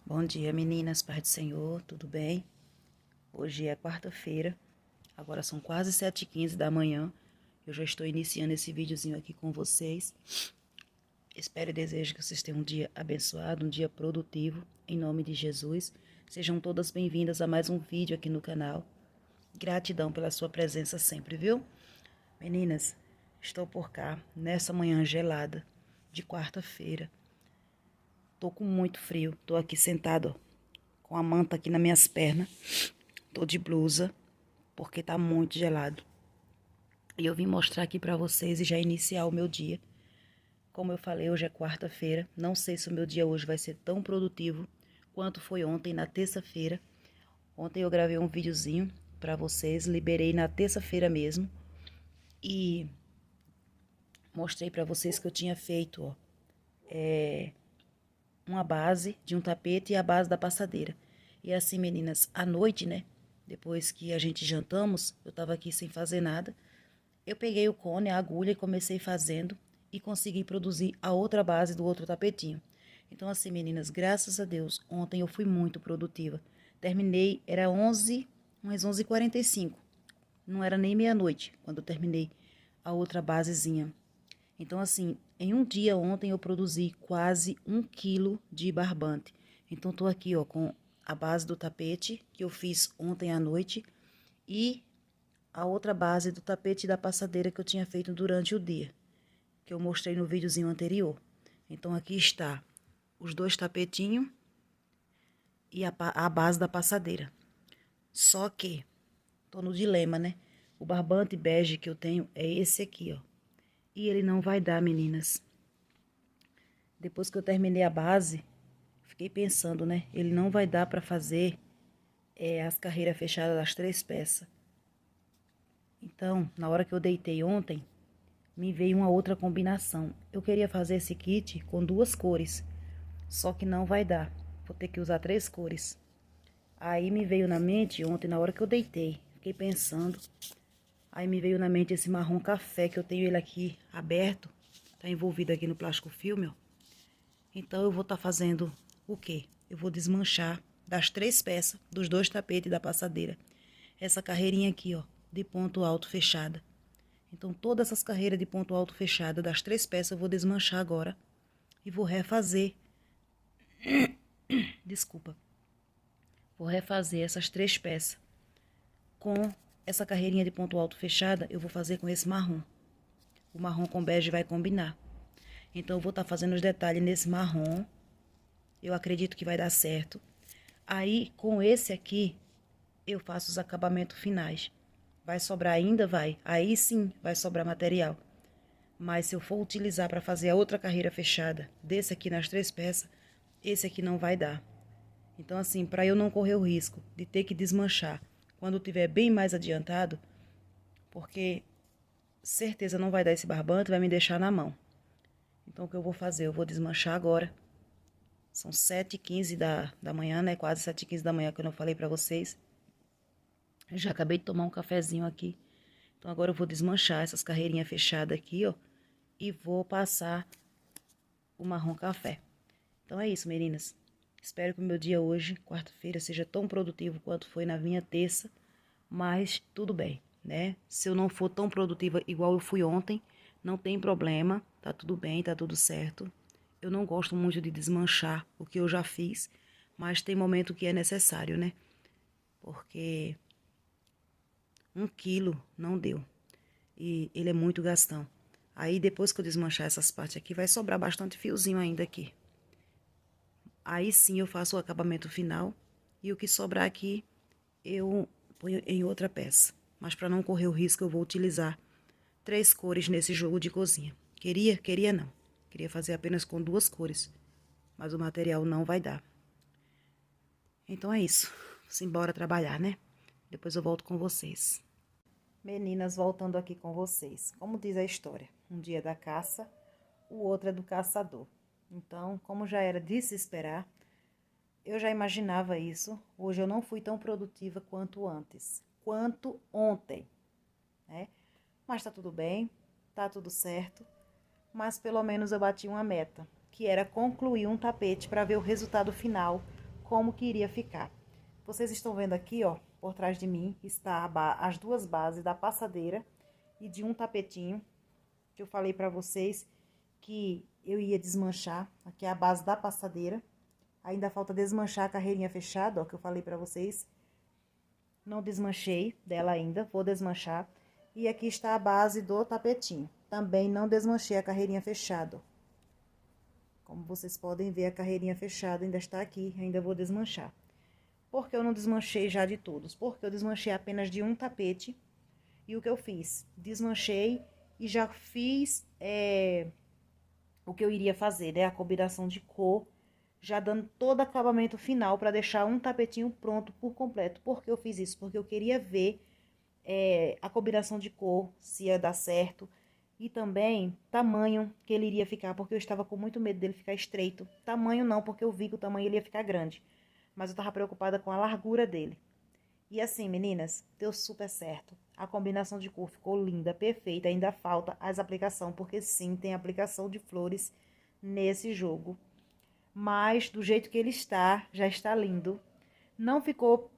Bom dia, meninas, paz do Senhor, tudo bem? Hoje é quarta-feira, agora são quase 7h15 da manhã. Eu já estou iniciando esse videozinho aqui com vocês. Espero e desejo que vocês tenham um dia abençoado, um dia produtivo, em nome de Jesus. Sejam todas bem-vindas a mais um vídeo aqui no canal. Gratidão pela sua presença sempre, viu? Meninas, estou por cá nessa manhã gelada de quarta-feira. Tô com muito frio, tô aqui sentado, ó, com a manta aqui nas minhas pernas. Tô de blusa, porque tá muito gelado. E eu vim mostrar aqui pra vocês e já iniciar o meu dia. Como eu falei, hoje é quarta-feira. Não sei se o meu dia hoje vai ser tão produtivo quanto foi ontem, na terça-feira. Ontem eu gravei um videozinho pra vocês, liberei na terça-feira mesmo. E mostrei pra vocês que eu tinha feito, ó, uma base de um tapete e a base da passadeira. E assim, meninas, à noite, né? Depois que a gente jantamos, eu tava aqui sem fazer nada. Eu peguei o cone, a agulha e comecei fazendo e consegui produzir a outra base do outro tapetinho. Então assim, meninas, graças a Deus, ontem eu fui muito produtiva. Terminei, era umas 11h45. Não era nem meia-noite quando eu terminei a outra basezinha. Então, assim, em um dia ontem eu produzi quase 1 quilo de barbante. Então, tô aqui, ó, com a base do tapete que eu fiz ontem à noite e a outra base do tapete da passadeira que eu tinha feito durante o dia, que eu mostrei no videozinho anterior. Então, aqui está os dois tapetinhos e a base da passadeira. Só que, tô no dilema, né? O barbante bege que eu tenho é esse aqui, ó. E ele não vai dar, meninas. Depois que eu terminei a base, fiquei pensando, né? Ele não vai dar pra fazer as carreiras fechadas das 3 peças. Então, na hora que eu deitei ontem, me veio uma outra combinação. Eu queria fazer esse kit com 2 cores, só que não vai dar. Vou ter que usar 3 cores. Aí me veio na mente ontem, na hora que eu deitei, fiquei pensando. Aí me veio na mente esse marrom café, que eu tenho ele aqui aberto. Tá envolvido aqui no plástico filme, ó. Então, eu vou estar fazendo o quê? Eu vou desmanchar das 3 peças, dos 2 tapetes da passadeira. Essa carreirinha aqui, ó, de ponto alto fechada. Então, todas essas carreiras de ponto alto fechada das 3 peças eu vou desmanchar agora. E vou refazer. Desculpa. Vou refazer essas 3 peças. Com essa carreirinha de ponto alto fechada, eu vou fazer com esse marrom. O marrom com bege vai combinar. Então, eu vou estar fazendo os detalhes nesse marrom. Eu acredito que vai dar certo. Aí, com esse aqui, eu faço os acabamentos finais. Vai sobrar ainda? Vai. Aí sim, vai sobrar material. Mas se eu for utilizar para fazer a outra carreira fechada, desse aqui nas 3 peças, esse aqui não vai dar. Então, assim, para eu não correr o risco de ter que desmanchar quando tiver bem mais adiantado, porque certeza não vai dar esse barbante, vai me deixar na mão. Então, o que eu vou fazer? Eu vou desmanchar agora. São 7h15 da manhã, né? Quase 7h15 da manhã que eu não falei pra vocês. Eu já acabei de tomar um cafezinho aqui. Então, agora eu vou desmanchar essas carreirinhas fechadas aqui, ó. E vou passar o marrom café. Então, é isso, meninas. Espero que o meu dia hoje, quarta-feira, seja tão produtivo quanto foi na minha terça. Mas, tudo bem, né? Se eu não for tão produtiva igual eu fui ontem, não tem problema. Tá tudo bem, tá tudo certo. Eu não gosto muito de desmanchar o que eu já fiz, mas tem momento que é necessário, né? Porque 1 quilo não deu. E ele é muito gastão. Aí depois que eu desmanchar essas partes aqui, vai sobrar bastante fiozinho ainda aqui. Aí sim eu faço o acabamento final. E o que sobrar aqui, eu ponho em outra peça. Mas para não correr o risco, eu vou utilizar 3 cores nesse jogo de cozinha. Queria? Queria não. Queria fazer apenas com 2 cores. Mas o material não vai dar. Então é isso. Simbora trabalhar, né? Depois eu volto com vocês. Meninas, voltando aqui com vocês. Como diz a história, um dia é da caça, o outro é do caçador. Então, como já era de se esperar, eu já imaginava isso. Hoje eu não fui tão produtiva quanto antes, quanto ontem, né? Mas tá tudo bem, tá tudo certo. mas pelo menos eu bati uma meta, que era concluir um tapete para ver o resultado final, como que iria ficar. Vocês estão vendo aqui, ó, por trás de mim, está as duas bases da passadeira e de um tapetinho, que eu falei para vocês que eu ia desmanchar. Aqui é a base da passadeira. Ainda falta desmanchar a carreirinha fechada, ó, que eu falei para vocês. Não desmanchei dela ainda, vou desmanchar. E aqui está a base do tapetinho. Também não desmanchei a carreirinha fechada. Como vocês podem ver, a carreirinha fechada ainda está aqui, ainda vou desmanchar. Por que eu não desmanchei já de todos? Porque eu desmanchei apenas de um tapete. E o que eu fiz? Desmanchei e já fiz o que eu iria fazer, né? A combinação de cor, já dando todo acabamento final para deixar um tapetinho pronto por completo. Por que eu fiz isso? Porque eu queria ver a combinação de cor, se ia dar certo. E também tamanho que ele iria ficar, porque eu estava com muito medo dele ficar estreito. Tamanho não, porque eu vi que o tamanho ele ia ficar grande. Mas eu estava preocupada com a largura dele. E assim, meninas, deu super certo. A combinação de cor ficou linda, perfeita. Ainda falta as aplicações, porque sim, tem aplicação de flores nesse jogo. Mas do jeito que ele está, já está lindo. Não ficou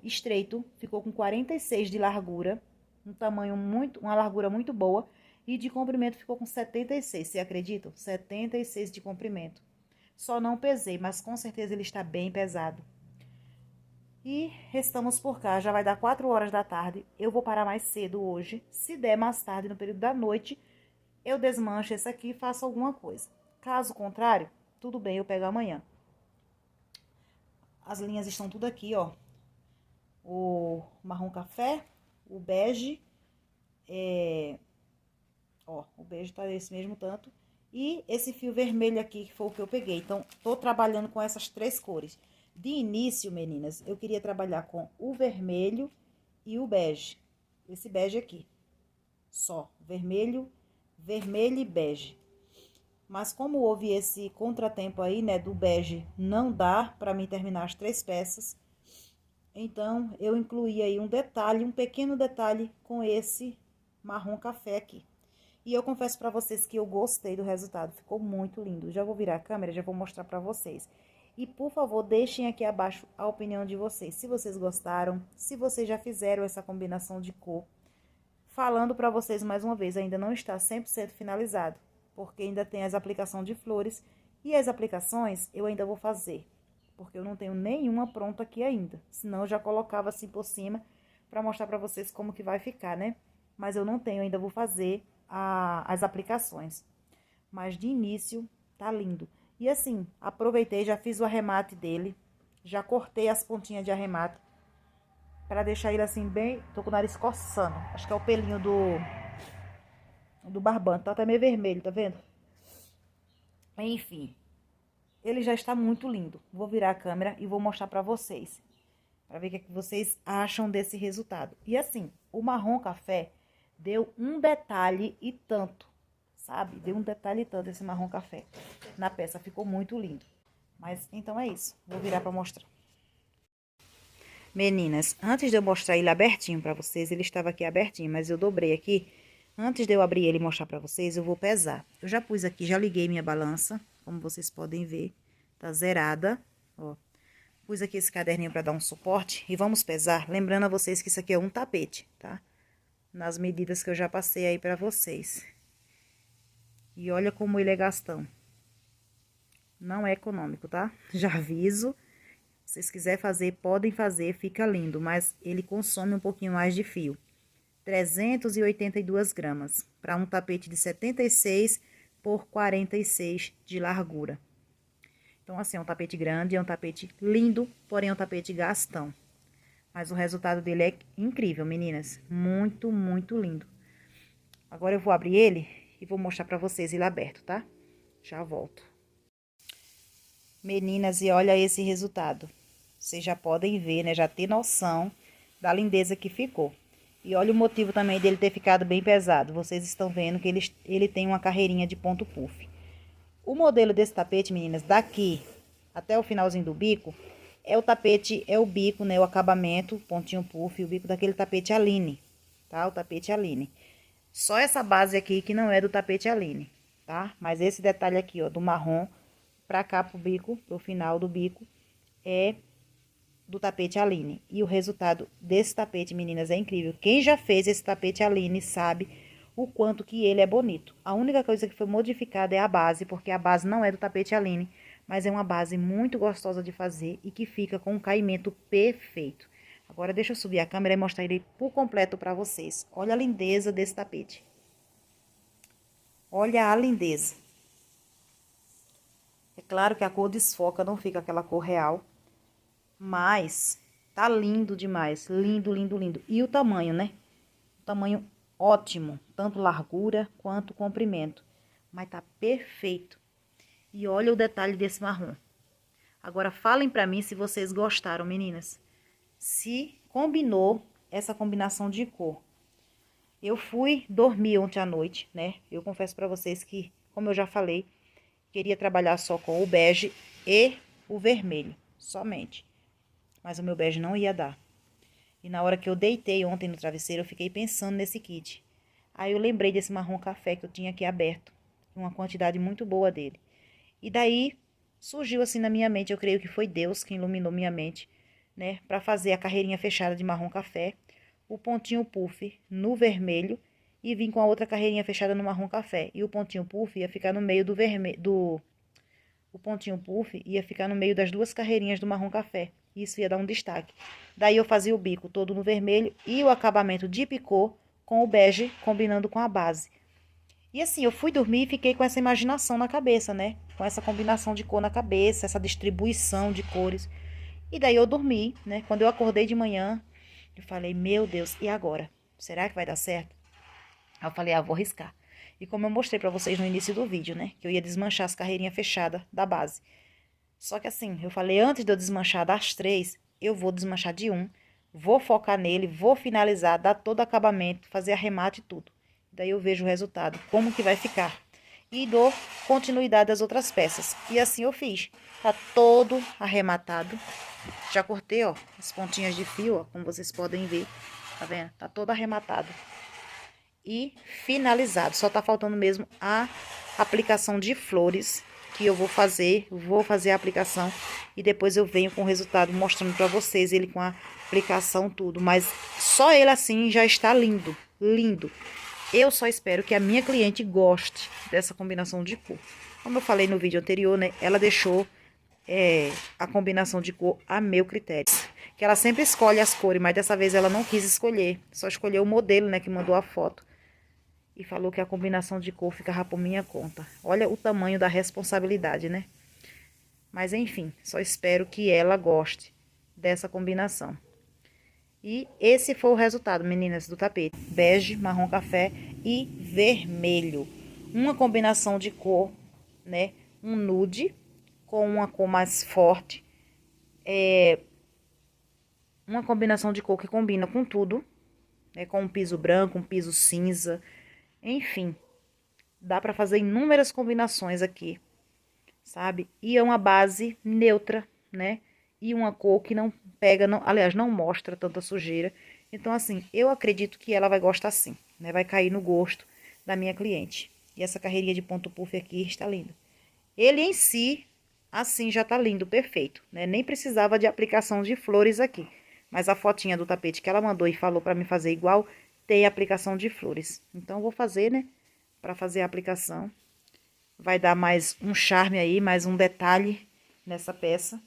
estreito, ficou com 46 de largura. Um tamanho uma largura muito boa. E de comprimento ficou com 76, você acredita? 76 de comprimento. Só não pesei, mas com certeza ele está bem pesado. E estamos por cá, já vai dar 4 horas da tarde. Eu vou parar mais cedo hoje. Se der mais tarde, no período da noite, eu desmancho esse aqui e faço alguma coisa. Caso contrário, tudo bem, eu pego amanhã. As linhas estão tudo aqui, ó. O marrom café, o bege, ó, o bege tá desse mesmo tanto. E esse fio vermelho aqui, que foi o que eu peguei. Então, tô trabalhando com essas 3 cores. De início, meninas, eu queria trabalhar com o vermelho e o bege. Esse bege aqui. Só, vermelho, vermelho e bege. Mas como houve esse contratempo aí, né, do bege não dar pra mim terminar as 3 peças, então eu incluí aí um detalhe, um pequeno detalhe com esse marrom café aqui. E eu confesso pra vocês que eu gostei do resultado, ficou muito lindo. Já vou virar a câmera, já vou mostrar pra vocês. E, por favor, deixem aqui abaixo a opinião de vocês. Se vocês gostaram, se vocês já fizeram essa combinação de cor. Falando para vocês mais uma vez, ainda não está 100% finalizado. Porque ainda tem as aplicações de flores. E as aplicações eu ainda vou fazer. Porque eu não tenho nenhuma pronta aqui ainda. Senão eu já colocava assim por cima para mostrar para vocês como que vai ficar, né? Mas eu não tenho, ainda vou fazer as aplicações. Mas de início tá lindo. E assim, aproveitei, já fiz o arremate dele. Já cortei as pontinhas de arremate. Pra deixar ele assim bem... Tô com o nariz coçando. Acho que é o pelinho do barbante. Tá até meio vermelho, tá vendo? Enfim. Ele já está muito lindo. Vou virar a câmera e vou mostrar pra vocês. Pra ver o que vocês acham desse resultado. E assim, o marrom café deu um detalhe e tanto. Sabe? Deu um detalhe tanto esse marrom café na peça. Ficou muito lindo. Mas, então é isso. Vou virar pra mostrar. Meninas, antes de eu mostrar ele abertinho pra vocês, ele estava aqui abertinho, mas eu dobrei aqui. Antes de eu abrir ele e mostrar pra vocês, eu vou pesar. Eu já pus aqui, já liguei minha balança, como vocês podem ver. Tá zerada, ó. Pus aqui esse caderninho pra dar um suporte e vamos pesar. Lembrando a vocês que isso aqui é um tapete, tá? Nas medidas que eu já passei aí pra vocês. E olha como ele é gastão. Não é econômico, tá? Já aviso. Se vocês quiserem fazer, podem fazer, fica lindo. Mas ele consome um pouquinho mais de fio. 382 gramas. Para um tapete de 76 por 46 de largura. Então, assim, é um tapete grande, é um tapete lindo, porém é um tapete gastão. Mas o resultado dele é incrível, meninas. Muito, muito lindo. Agora eu vou abrir ele e vou mostrar pra vocês ele aberto, tá? Já volto. Meninas, e olha esse resultado. Vocês já podem ver, né? Já ter noção da lindeza que ficou. E olha o motivo também dele ter ficado bem pesado. Vocês estão vendo que ele tem uma carreirinha de ponto puff. O modelo desse tapete, meninas, daqui até o finalzinho do bico, é o tapete, é o bico, né? O acabamento, pontinho puff, o bico daquele tapete Aline, tá? O tapete Aline. Só essa base aqui que não é do tapete Aline. tá? Mas esse detalhe aqui, ó, do marrom pra cá pro bico, pro final do bico, é do tapete Aline. E o resultado desse tapete, meninas, é incrível. Quem já fez esse tapete Aline sabe o quanto que ele é bonito. A única coisa que foi modificada é a base, porque a base não é do tapete Aline, mas é uma base muito gostosa de fazer e que fica com um caimento perfeito. Agora deixa eu subir a câmera e mostrar ele por completo para vocês. Olha a lindeza desse tapete. Olha a lindeza. É claro que a cor desfoca, não fica aquela cor real, mas tá lindo demais. Lindo, lindo, lindo. E o tamanho, né? O tamanho ótimo, tanto largura quanto comprimento. Mas tá perfeito. E olha o detalhe desse marrom. Agora falem pra mim se vocês gostaram, meninas. Se combinou essa combinação de cor. Eu fui dormir ontem à noite, né? Eu confesso pra vocês que, como eu já falei, queria trabalhar só com o bege e o vermelho, somente. Mas o meu bege não ia dar. E na hora que eu deitei ontem no travesseiro, eu fiquei pensando nesse kit. Aí eu lembrei desse marrom café que eu tinha aqui aberto. Uma quantidade muito boa dele. E daí surgiu assim na minha mente, eu creio que foi Deus que iluminou minha mente, né? Pra fazer a carreirinha fechada de marrom café, o pontinho puff no vermelho e vim com a outra carreirinha fechada no marrom café. E o pontinho puff ia ficar no meio do vermelho, o pontinho puff ia ficar no meio das duas carreirinhas do marrom café. Isso ia dar um destaque. Daí eu fazia o bico todo no vermelho e o acabamento de picô com o bege combinando com a base. E assim, eu fui dormir e fiquei com essa imaginação na cabeça, né? Com essa combinação de cor na cabeça, essa distribuição de cores. E daí eu dormi, né? Quando eu acordei de manhã, eu falei, meu Deus, e agora? Será que vai dar certo? Aí eu falei, vou arriscar. E como eu mostrei pra vocês no início do vídeo, né? Que eu ia desmanchar as carreirinhas fechadas da base. Só que assim, eu falei, antes de eu desmanchar das 3, eu vou desmanchar de um. Vou focar nele, vou finalizar, dar todo o acabamento, fazer arremate e tudo. Daí eu vejo o resultado, como que vai ficar. E dou continuidade às outras peças. E assim eu fiz. Tá todo arrematado. Já cortei, ó, as pontinhas de fio, ó, como vocês podem ver. Tá vendo? Tá todo arrematado. E finalizado. Só tá faltando mesmo a aplicação de flores que eu vou fazer a aplicação e depois eu venho com o resultado mostrando pra vocês ele com a aplicação tudo, mas só ele assim já está lindo, lindo. Eu só espero que a minha cliente goste dessa combinação de cor. Como eu falei no vídeo anterior, né, ela deixou a combinação de cor a meu critério. Que ela sempre escolhe as cores, mas dessa vez ela não quis escolher, só escolheu o modelo, né, que mandou a foto. E falou que a combinação de cor ficava por minha conta. Olha o tamanho da responsabilidade, né? Mas enfim, só espero que ela goste dessa combinação. E esse foi o resultado, meninas, do tapete. Bege, marrom café e vermelho. Uma combinação de cor, né? Um nude com uma cor mais forte. Uma combinação de cor que combina com tudo, né? Com um piso branco, um piso cinza. Enfim, dá pra fazer inúmeras combinações aqui, sabe? E é uma base neutra, né? E uma cor que não pega, não, aliás, não mostra tanta sujeira. Então, assim, eu acredito que ela vai gostar sim, né? Vai cair no gosto da minha cliente. E essa carreirinha de ponto puff aqui está linda. Ele em si, assim, já tá lindo, perfeito, né? Nem precisava de aplicação de flores aqui. Mas a fotinha do tapete que ela mandou e falou pra me fazer igual, tem aplicação de flores. Então, eu vou fazer, né? Pra fazer a aplicação. Vai dar mais um charme aí, mais um detalhe nessa peça,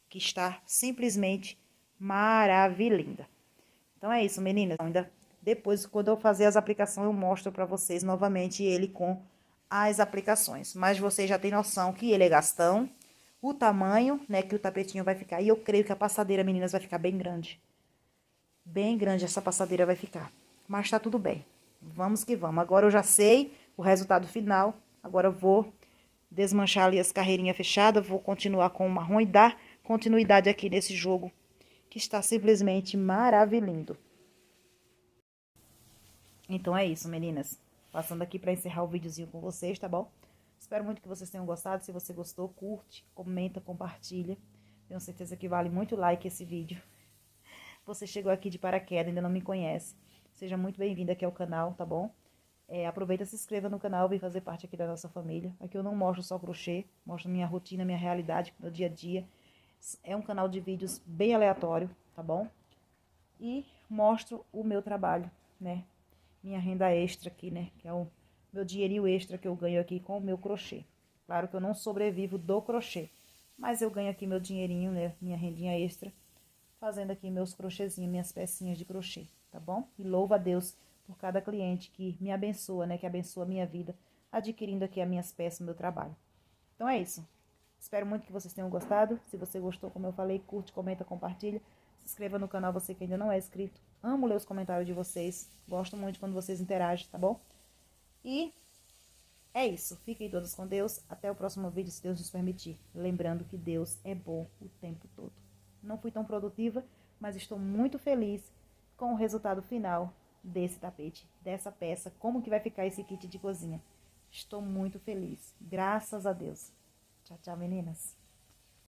que está simplesmente maravilhosa. Então é isso, meninas. Ainda depois, quando eu fazer as aplicações, eu mostro pra vocês novamente ele com as aplicações. Mas vocês já têm noção que ele é gastão, o tamanho, né, que o tapetinho vai ficar. E eu creio que a passadeira, meninas, vai ficar bem grande. Bem grande essa passadeira vai ficar. Mas tá tudo bem. Vamos que vamos. Agora eu já sei o resultado final. Agora eu vou desmanchar ali as carreirinhas fechadas. Vou continuar com o marrom e dar continuidade aqui nesse jogo, que está simplesmente maravilhoso. Então é isso, meninas. Passando aqui para encerrar o videozinho com vocês, tá bom? Espero muito que vocês tenham gostado. Se você gostou, curte, comenta, compartilha. Tenho certeza que vale muito like esse vídeo. Você chegou aqui de paraquedas, ainda não me conhece. Seja muito bem-vindo aqui ao canal, tá bom? Aproveita, se inscreva no canal, vem fazer parte aqui da nossa família. Aqui eu não mostro só crochê, mostro minha rotina, minha realidade, meu dia a dia. É um canal de vídeos bem aleatório, tá bom? E mostro o meu trabalho, né? Minha renda extra aqui, né? Que é o meu dinheirinho extra que eu ganho aqui com o meu crochê. Claro que eu não sobrevivo do crochê, mas eu ganho aqui meu dinheirinho, né? Minha rendinha extra, fazendo aqui meus crochêzinhos, minhas pecinhas de crochê, tá bom? E louvo a Deus por cada cliente que me abençoa, né? Que abençoa a minha vida, adquirindo aqui as minhas peças, meu trabalho. Então é isso. Espero muito que vocês tenham gostado. Se você gostou, como eu falei, curte, comenta, compartilha. Se inscreva no canal, você que ainda não é inscrito. Amo ler os comentários de vocês. Gosto muito quando vocês interagem, tá bom? E é isso. Fiquem todos com Deus. Até o próximo vídeo, se Deus nos permitir. Lembrando que Deus é bom o tempo todo. Não fui tão produtiva, mas estou muito feliz com o resultado final desse tapete, dessa peça. Como que vai ficar esse kit de cozinha. Estou muito feliz. Graças a Deus. Tchau, tchau, meninas.